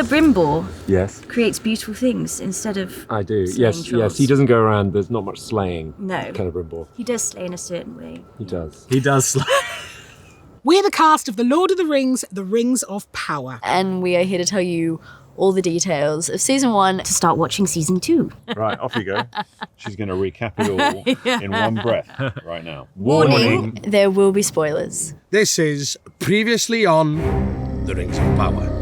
Celebrimbor Yes. creates beautiful things instead of I do. slaying Yes, trolls. he doesn't go around, there's not much slaying. No. Celebrimbor. He does slay in a certain way. He does. He does slay. We're the cast of The Lord of the Rings, The Rings of Power. And we are here to tell you all the details of season 1 To start watching season 2. Right, off you go. She's going to recap it all in one breath right now. Warning, there will be spoilers. This is Previously on The Rings of Power.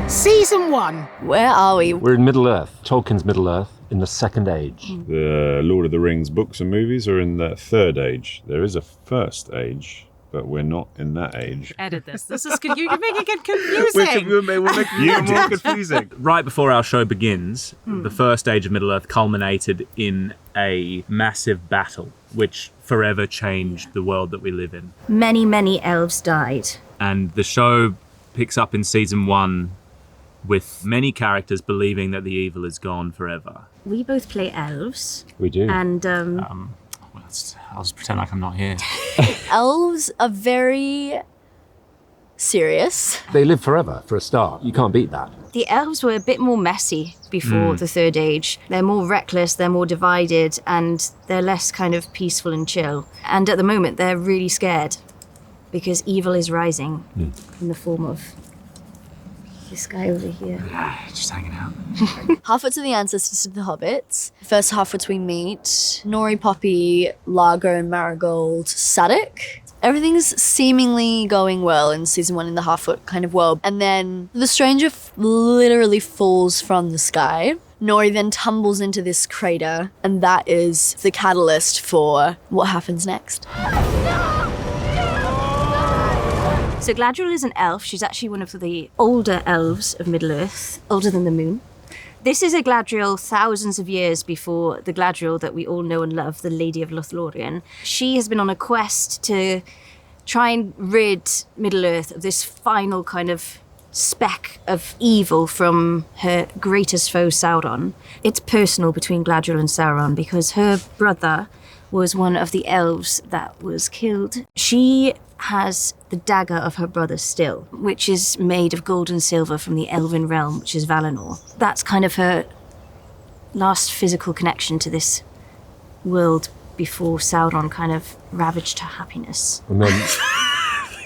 Season 1. Where are we? We're in Middle-earth, Tolkien's Middle-earth, in the Second Age. The Lord of the Rings books and movies are in the Third Age. There is a First Age, but we're not in that age. Edit this. This is you're making it confusing. We're making it more confusing. Right before our show begins, the First Age of Middle-earth culminated in a massive battle, which forever changed the world that we live in. Many, many elves died. And the show picks up in season 1 with many characters believing that the evil is gone forever. We both play elves. We do. And I'll just pretend like I'm not here. Elves are very serious. They live forever, for a start. You can't beat that. the elves were a bit more messy before the Third Age. They're more reckless, they're more divided, and they're less kind of peaceful and chill. And at the moment, they're really scared because evil is rising in the form of this guy over here. Just hanging out. Harfoots are the ancestors to the hobbits. First Harfoots we meet, Nori, Poppy, Largo and Marigold, Sadok. Everything's seemingly going well in season 1 in the Harfoot kind of world. And then the stranger literally falls from the sky. Nori then tumbles into this crater, and that is the catalyst for what happens next. So Galadriel is an elf. She's actually one of the older elves of Middle-earth, older than the moon. This is a Galadriel thousands of years before the Galadriel that we all know and love, the Lady of Lothlorien. She has been on a quest to try and rid Middle-earth of this final kind of speck of evil from her greatest foe, Sauron. It's personal between Galadriel and Sauron because her brother was one of the elves that was killed. She has the dagger of her brother still, which is made of gold and silver from the elven realm, which is Valinor. That's kind of her last physical connection to this world before Sauron kind of ravaged her happiness. And then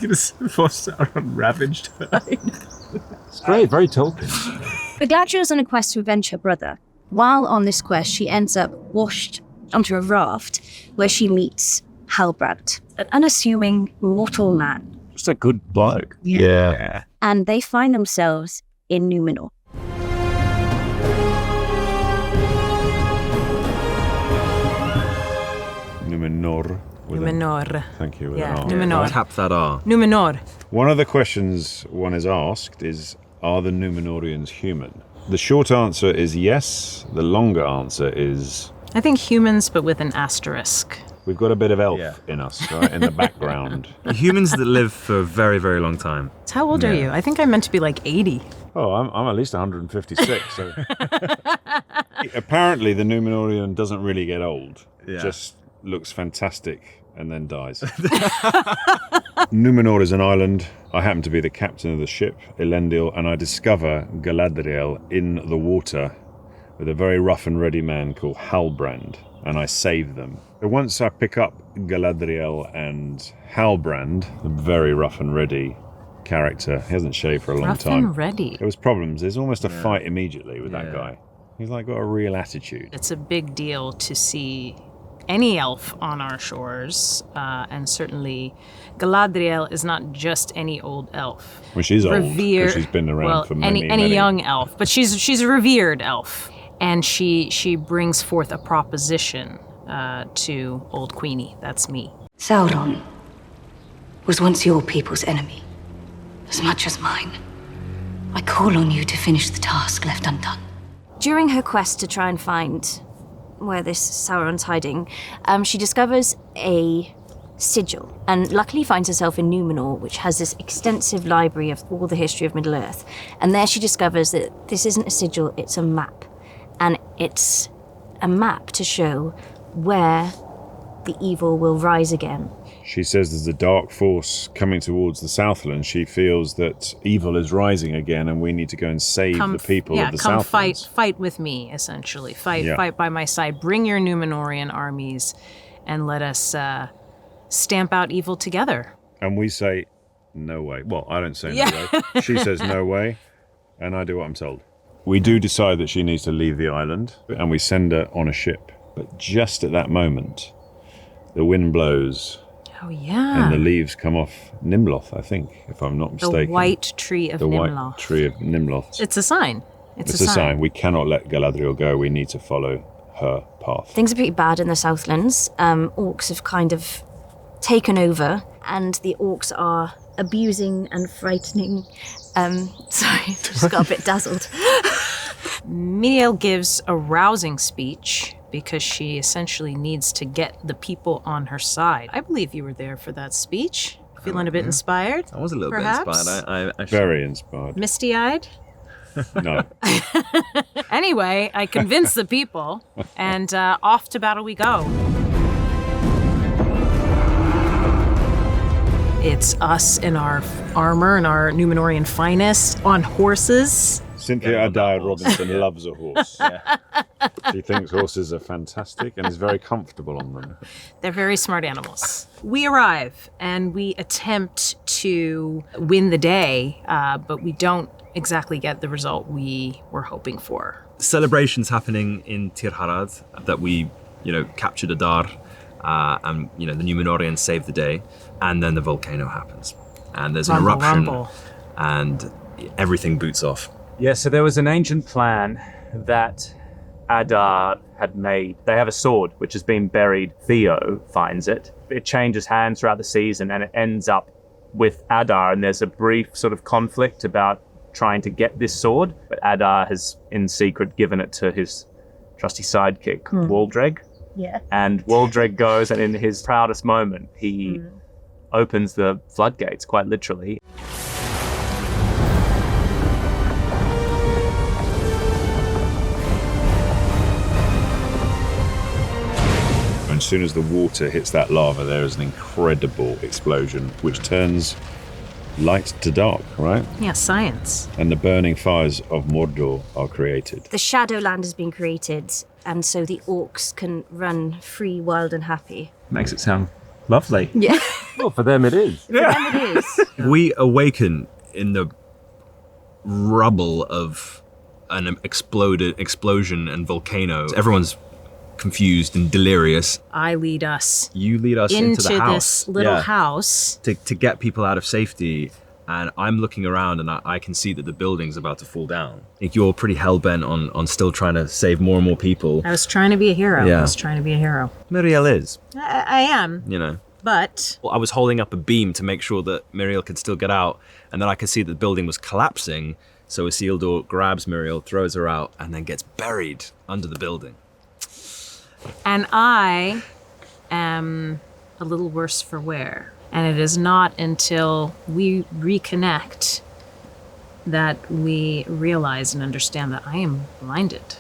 Before Sauron ravaged her. it's great, very Tolkien. But Galadriel's on a quest to avenge her brother. While on this quest, she ends up washed onto a raft where she meets Halbrand, an unassuming mortal man. Just a good bloke. Yeah. And they find themselves in Númenor. Numenor. Númenor. Thank you. with Yeah, an R. Númenor. Tap that R. Númenor. One of the questions one is asked is, are the Numenorians human? The short answer is yes. The longer answer is, I think humans, but with an asterisk. we've got a bit of elf in us, right, in the background. Humans that live for a very, very long time. So how old are you? I think I meant to be like 80. Oh, I'm at least 156. So apparently the Numenorian doesn't really get old. Yeah. Just looks fantastic and then dies. Numenor is an island. I happen to be the captain of the ship, Elendil, and I discover Galadriel in the water with a very rough and ready man called Halbrand, and I save them. But once I pick up Galadriel and Halbrand, a very rough and ready character, he hasn't shaved for a long Rough time. and ready. There was problems. There's almost a fight immediately with that guy. He's like got a real attitude. It's a big deal to see any elf on our shores, and certainly Galadriel is not just any old elf. Well, she's old, 'cause Revered. she's been around well, for many, any many... young elf, but she's a revered elf, and she brings forth a proposition to Old Queenie. That's me. Sauron was once your people's enemy, as much as mine. I call on you to finish the task left undone. During her quest to try and find where this Sauron's hiding, she discovers a sigil and luckily finds herself in Númenor, which has this extensive library of all the history of Middle-earth. And there she discovers that this isn't a sigil, it's a map. And it's a map to show where the evil will rise again. She says there's a dark force coming towards the Southlands. She feels that evil is rising again, and we need to go and save the people of the Southlands. Fight with me, essentially. Fight by my side. Bring your Numenorian armies, and let us stamp out evil together. And we say, no way. Well, I don't say no way. She says no way, and I do what I'm told. We do decide that she needs to leave the island, and we send her on a ship. But just at that moment, the wind blows. Oh, yeah. And the leaves come off Nimloth, I think, if I'm not mistaken. The white tree of Nimloth. The white tree of Nimloth. It's a sign. It's a sign. We cannot let Galadriel go. We need to follow her path. Things are pretty bad in the Southlands. Orcs have kind of taken over, and the orcs are abusing and frightening. Sorry, just got a bit dazzled. Míriel gives a rousing speech because she essentially needs to get the people on her side. I believe you were there for that speech. Feeling a bit inspired? I was a little perhaps? bit inspired. I Very inspired. Misty-eyed? No. Anyway, I convinced the people, and off to battle we go. It's us in our armor and our Numenorian finest on horses. Cynthia Addai-Robinson loves a horse. She thinks horses are fantastic and is very comfortable on them. They're very smart animals. We arrive and we attempt to win the day, but we don't exactly get the result we were hoping for. Celebrations happening in Tir Harad that we, captured Adar, and the Numenorians saved the day, and then the volcano happens, and there's an eruption, and everything boots off. Yeah, so there was an ancient plan that Adar had made. They have a sword which has been buried. Theo finds it. It changes hands throughout the season, and it ends up with Adar, and there's a brief sort of conflict about trying to get this sword, but Adar has in secret given it to his trusty sidekick, Waldreg. Yeah. And Waldreg goes, and in his proudest moment, he opens the floodgates, quite literally. As soon as the water hits that lava, there is an incredible explosion, which turns light to dark, right? Yeah, science. And the burning fires of Mordor are created. The Shadowland has been created, and so the orcs can run free, wild, and happy. Makes it sound lovely. Yeah. Well, for them it is. For them it is. We awaken in the rubble of an explosion and volcano. Everyone's confused and delirious. I lead us. You lead us into the house. This little house. To get people out of safety. And I'm looking around and I can see that the building's about to fall down. I think you're pretty hell-bent on still trying to save more and more people. I was trying to be a hero. Yeah. I was trying to be a hero. Míriel is. I am. But... Well, I was holding up a beam to make sure that Míriel could still get out. And then I could see that the building was collapsing. So Isildur grabs Míriel, throws her out, and then gets buried under the building. And I am a little worse for wear. And it is not until we reconnect that we realize and understand that I am blinded.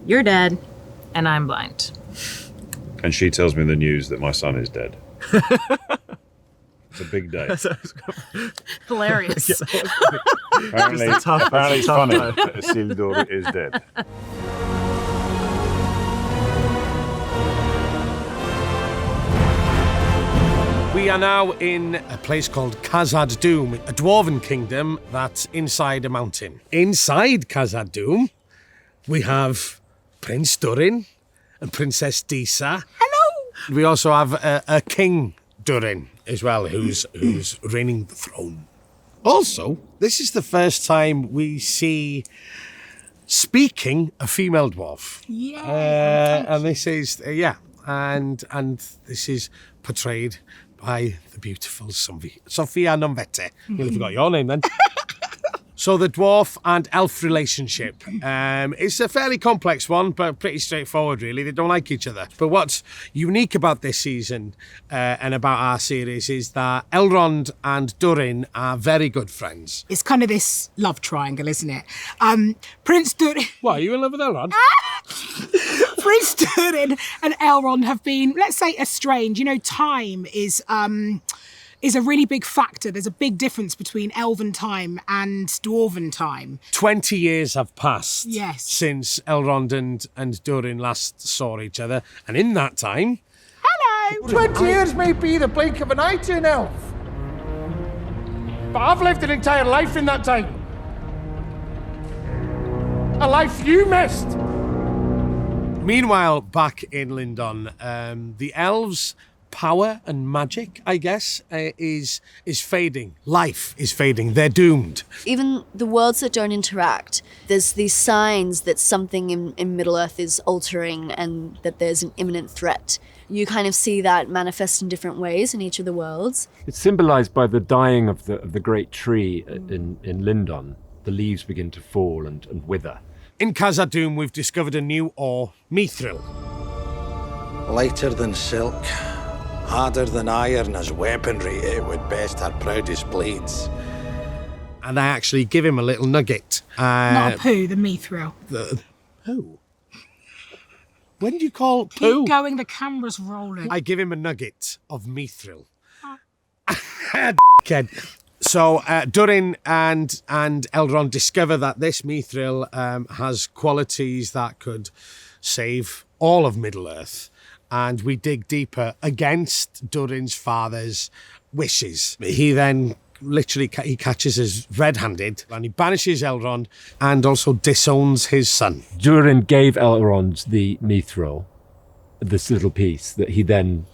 You're dead, and I'm blind. And she tells me the news that my son is dead. It's a big day. Hilarious. Apparently it's funny that Isildur is dead. We are now in a place called Khazad-Dûm, a dwarven kingdom that's inside a mountain. Inside Khazad-Dûm, we have Prince Durin and Princess Disa. Hello! We also have a King Durin as well, who's reigning the throne. Also, this is the first time we see speaking a female dwarf. Yeah. And this is, and this is portrayed by the beautiful Sophia. I nearly forgot your name then. So the dwarf and elf relationship. It's a fairly complex one, but pretty straightforward, really. They don't like each other. But what's unique about this season and about our series is that Elrond and Durin are very good friends. It's kind of this love triangle, isn't it? Prince Durin... What, are you in love with Elrond? Prince Durin and Elrond have been, let's say, estranged. You know, time is a really big factor. There's a big difference between elven time and dwarven time. 20 years have passed since Elrond and Durin last saw each other. And in that time... Hello! 20 years may be the blink of an eye to an elf. But I've lived an entire life in that time. A life you missed. Meanwhile, back in Lindon, the elves' power and magic, I guess, is fading. Life is fading. They're doomed. Even the worlds that don't interact, there's these signs that something in Middle-earth is altering and that there's an imminent threat. You kind of see that manifest in different ways in each of the worlds. It's symbolised by the dying of the great tree in Lindon. The leaves begin to fall and wither. In Khazad-Dûm, we've discovered a new ore, Mithril. Lighter than silk, harder than iron as weaponry, it would best our proudest blades. And I actually give him a little nugget. Not a poo, the Mithril. Poo? When do you call poo? Keep going, the camera's rolling. I give him a nugget of Mithril. Kid. So Durin and Elrond discover that this Mithril has qualities that could save all of Middle-earth. And we dig deeper against Durin's father's wishes. He then literally he catches us red-handed and he banishes Elrond and also disowns his son. Durin gave Elrond the Mithril, this little piece that he then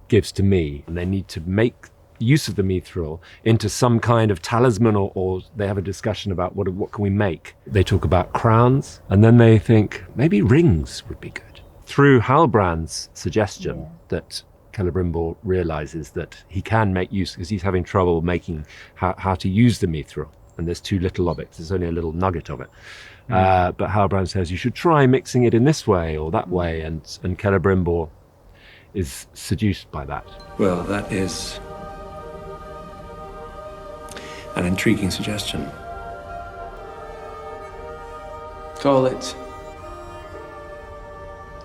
gives to me. And they need to make use of the Mithril into some kind of talisman, or they have a discussion about what can we make. They talk about crowns, and then they think maybe rings would be good. Through Halbrand's suggestion that Celebrimbor realizes that he can make use, because he's having trouble making how to use the Mithril, and there's too little of it. There's only a little nugget of it. But Halbrand says you should try mixing it in this way or that way, and Celebrimbor is seduced by that. Well, that is an intriguing suggestion. Call it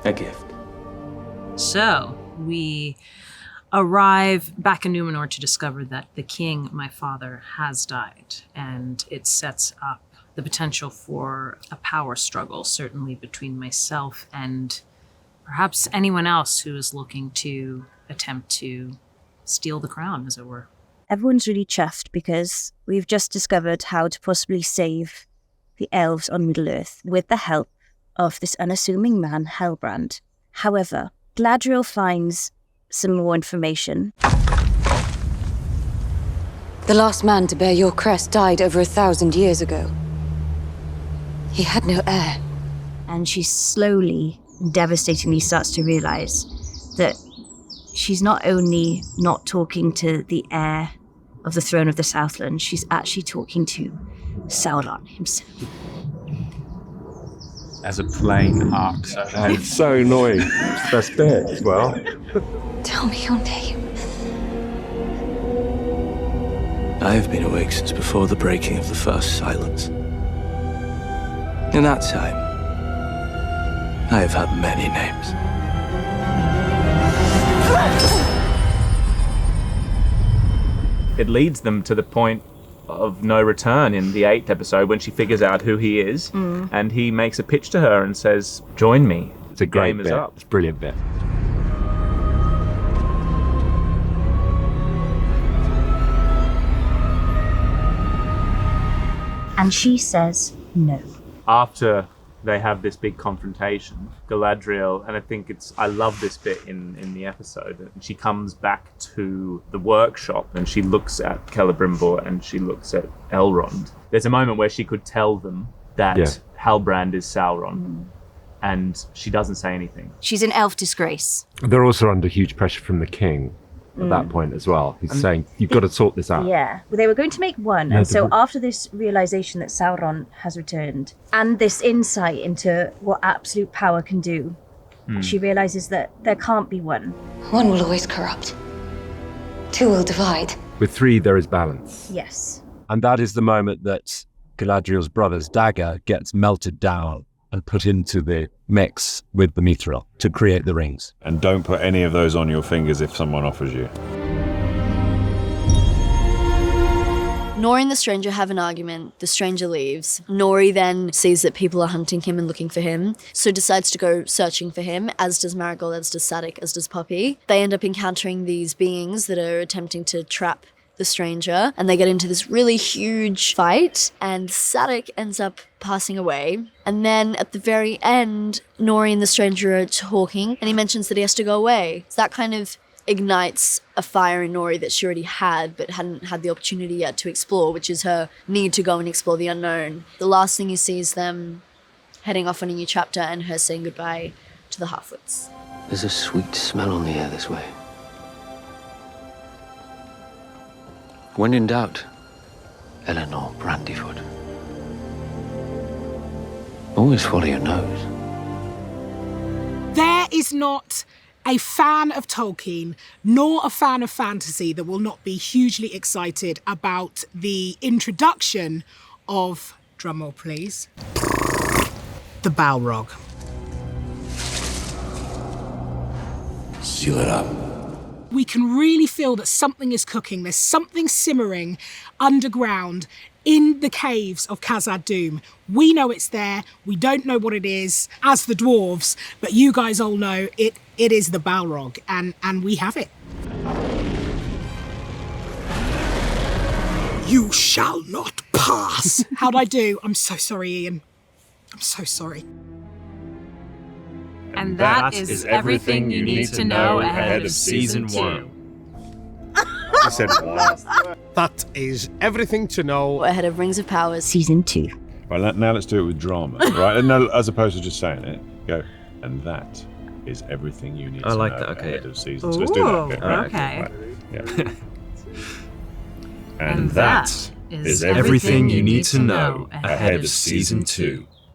a gift. So we arrive back in Númenor to discover that the king, my father, has died, and it sets up the potential for a power struggle, certainly between myself and perhaps anyone else who is looking to attempt to steal the crown, as it were. Everyone's really chuffed because we've just discovered how to possibly save the elves on Middle-earth with the help of this unassuming man, Halbrand. However, Galadriel finds some more information. The last man to bear your crest died over 1,000 years ago. He had no heir. And she slowly and devastatingly starts to realise that she's not only not talking to the heir of the throne of the Southlands, she's actually talking to Sauron himself. As a plain arc. And it's so annoying. It's the best bit as well. Tell me your name. I have been awake since before the breaking of the first silence. In that time, I have had many names. It leads them to the point of no return in the 8th episode when she figures out who he is, and he makes a pitch to her and says, "Join me." It's a great bit. Up. It's a brilliant bit. And she says no. After they have this big confrontation, Galadriel, and I love this bit in the episode, and she comes back to the workshop and she looks at Celebrimbor and she looks at Elrond. There's a moment where she could tell them that Halbrand is Sauron, and she doesn't say anything. She's in elf disgrace. They're also under huge pressure from the king, at that point as well. He's saying, you've got to sort this out. Yeah. Well, they were going to make one. No, And so they- after this realization that Sauron has returned and this insight into what absolute power can do, she realizes that there can't be one. One will always corrupt. Two will divide. With 3, there is balance. Yes. And that is the moment that Galadriel's brother's dagger gets melted down and put into the mix with the mithril to create the rings. And don't put any of those on your fingers if someone offers you. Nori and the stranger have an argument. The stranger leaves. Nori then sees that people are hunting him and looking for him, so decides to go searching for him, as does Marigold, as does Sadek, as does Poppy. They end up encountering these beings that are attempting to trap the stranger, and they get into this really huge fight, and Sadek ends up passing away. And then at the very end, Nori and the stranger are talking, and he mentions that he has to go away. So that kind of ignites a fire in Nori that she already had, but hadn't had the opportunity yet to explore, which is her need to go and explore the unknown. The last thing you see is them heading off on a new chapter and her saying goodbye to the Harfoots. There's a sweet smell on the air this way. When in doubt, Eleanor Brandyfoot. Always follow your nose. There is not a fan of Tolkien nor a fan of fantasy that will not be hugely excited about the introduction of, drumroll please, the Balrog. Seal it up. We can really feel that something is cooking. There's something simmering underground in the caves of Khazad-Dûm. We know it's there. We don't know what it is as the dwarves, but you guys all know it is the Balrog, and we have it. You shall not pass. How'd I do? I'm so sorry, Ian. I'm so sorry. And that is everything you need to know ahead of season 1. I said what? That is everything to know Ahead of Rings of Power Season 2. Right, now let's do it with drama, right? And no, as opposed to just saying it, go, and that is everything you need I to like know that, okay. ahead of season. So let's do that. Okay. Right, yeah. And that is everything you need to know ahead of season 2.